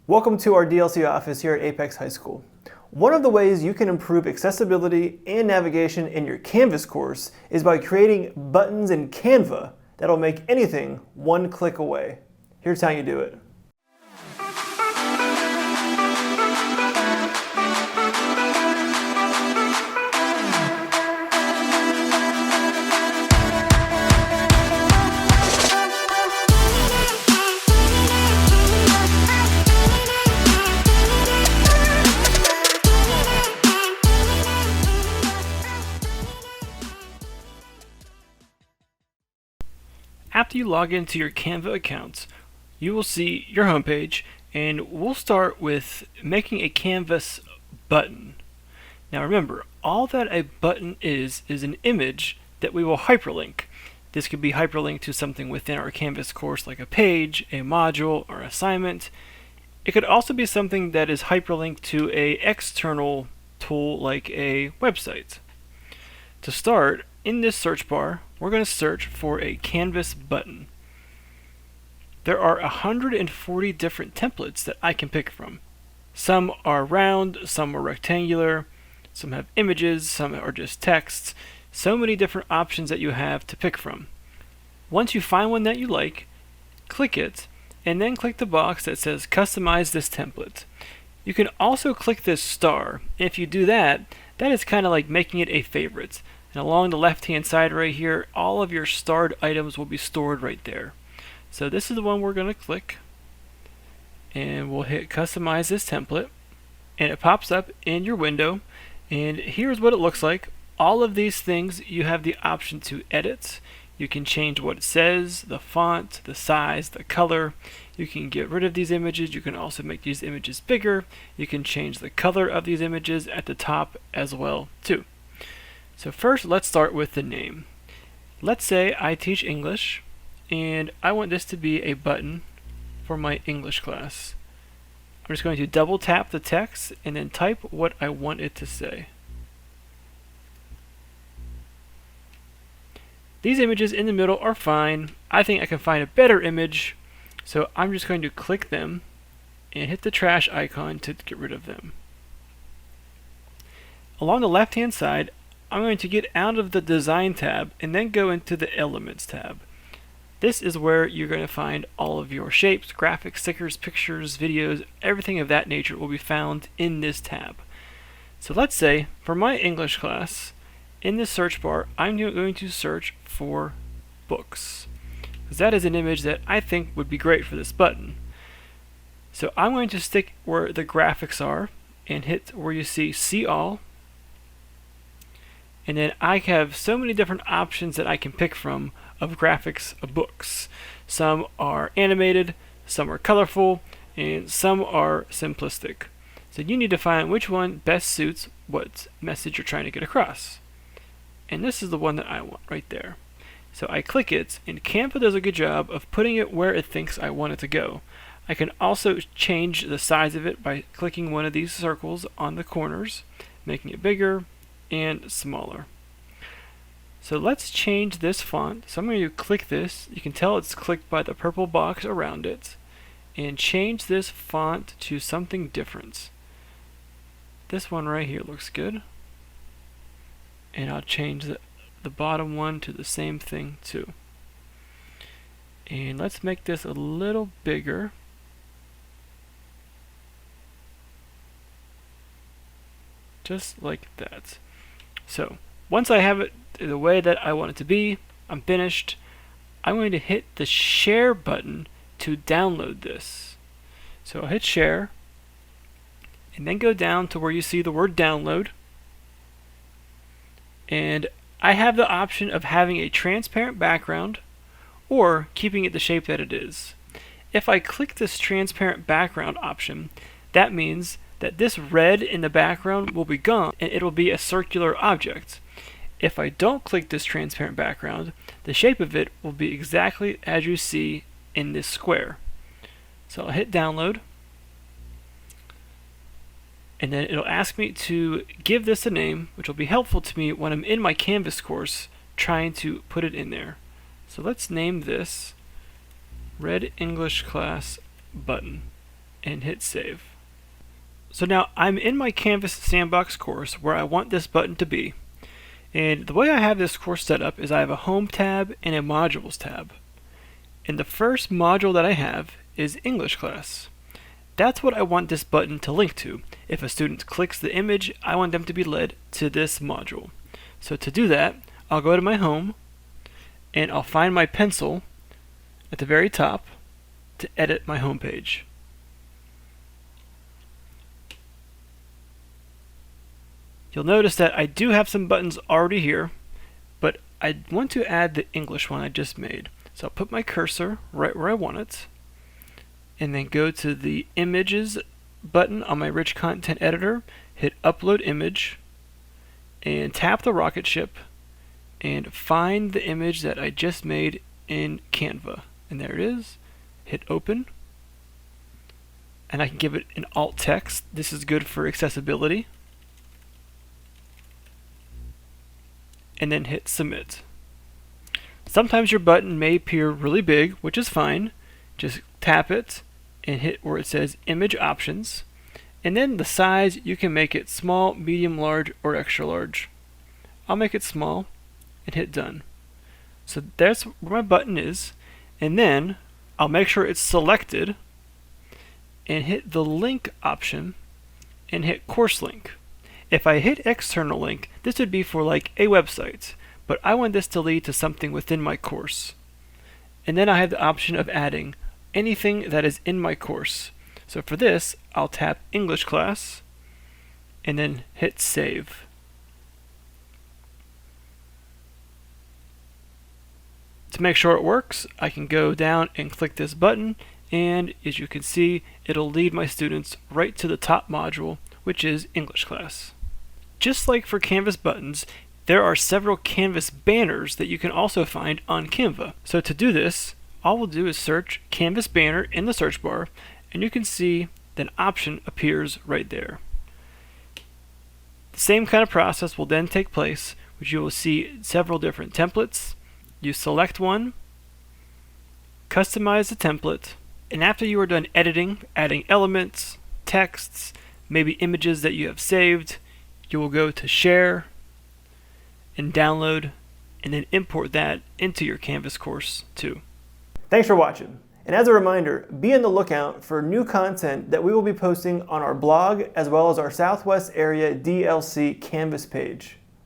Welcome to our DLC office here at Apex High School. One of the ways you can improve accessibility and navigation in your Canvas course is by creating buttons in Canva that'll make anything one click away. Here's how you do it. After you log into your Canva account, you will see your homepage, and we'll start with making a Canvas button. Now remember, all that a button is an image that we will hyperlink. This could be hyperlinked to something within our Canvas course like a page, a module, or assignment. It could also be something that is hyperlinked to an external tool like a website. To start, in this search bar, we're going to search for a Canvas button. There are 140 different templates that I can pick from. Some are round, some are rectangular, some have images, some are just text. So many different options that you have to pick from. Once you find one that you like, click it, and then click the box that says Customize this template. You can also click this star. If you do that, that is kind of like making it a favorite. And along the left-hand side right here, all of your starred items will be stored right there. So this is the one we're going to click. And we'll hit Customize this template. And it pops up in your window. And here's what it looks like. All of these things you have the option to edit. You can change what it says, the font, the size, the color. You can get rid of these images. You can also make these images bigger. You can change the color of these images at the top as well too. So first, let's start with the name. Let's say I teach English, and I want this to be a button for my English class. I'm just going to double tap the text and then type what I want it to say. These images in the middle are fine. I think I can find a better image, so I'm just going to click them and hit the trash icon to get rid of them. Along the left-hand side, I'm going to get out of the Design tab and then go into the Elements tab. This is where you're going to find all of your shapes, graphics, stickers, pictures, videos, everything of that nature will be found in this tab. So let's say, for my English class, in this search bar, I'm going to search for books, because that is an image that I think would be great for this button. So I'm going to stick where the graphics are and hit where you see All. And then I have so many different options that I can pick from of graphics of books. Some are animated, some are colorful, and some are simplistic. So you need to find which one best suits what message you're trying to get across. And this is the one that I want right there. So I click it, and Canva does a good job of putting it where it thinks I want it to go. I can also change the size of it by clicking one of these circles on the corners, making it bigger and smaller. So let's change this font. So I'm going to click this. You can tell it's clicked by the purple box around it, and change this font to something different. This one right here looks good, and I'll change the bottom one to the same thing too. And let's make this a little bigger. Just like that. So once I have it the way that I want it to be, I'm finished. I'm going to hit the share button to download this. So I'll hit share and then go down to where you see the word download. And I have the option of having a transparent background or keeping it the shape that it is. If I click this transparent background option, that means that this red in the background will be gone and it'll be a circular object. If I don't click this transparent background, the shape of it will be exactly as you see in this square. So I'll hit download, and then it'll ask me to give this a name, which will be helpful to me when I'm in my Canvas course trying to put it in there. So let's name this Red English Class Button. and hit save. So now I'm in my Canvas Sandbox course where I want this button to be. And the way I have this course set up is I have a Home tab and a Modules tab. And the first module that I have is English class. That's what I want this button to link to. If a student clicks the image, I want them to be led to this module. So to do that, I'll go to my home and I'll find my pencil at the very top to edit my home page. You'll notice that I do have some buttons already here, but I want to add the English one I just made. So I'll put my cursor right where I want it, and then go to the Images button on my Rich Content Editor, hit Upload Image, and tap the rocket ship, and find the image that I just made in Canva. And there it is. Hit Open, and I can give it an alt text. This is good for accessibility. And then hit Submit. Sometimes your button may appear really big, which is fine. Just tap it and hit where it says Image Options, and then the size, you can make it small, medium, large, or extra large. I'll make it small and hit Done. So that's where my button is, and then I'll make sure it's selected and hit the link option and hit Course Link. If I hit External Link, this would be for like a website, but I want this to lead to something within my course. And then I have the option of adding anything that is in my course. So for this, I'll tap English class and then hit Save. To make sure it works, I can go down and click this button, and as you can see, it'll lead my students right to the top module, which is English class. Just like for Canvas buttons, there are several Canvas banners that you can also find on Canva. So to do this, all we'll do is search Canvas banner in the search bar, and you can see that an option appears right there. The same kind of process will then take place, which you will see several different templates. You select one, customize the template, and after you are done editing, adding elements, texts, maybe images that you have saved, you will go to Share and Download, and then import that into your Canvas course too. Thanks for watching. And as a reminder, be on the lookout for new content that we will be posting on our blog as well as our Southwest Area DLC Canvas page.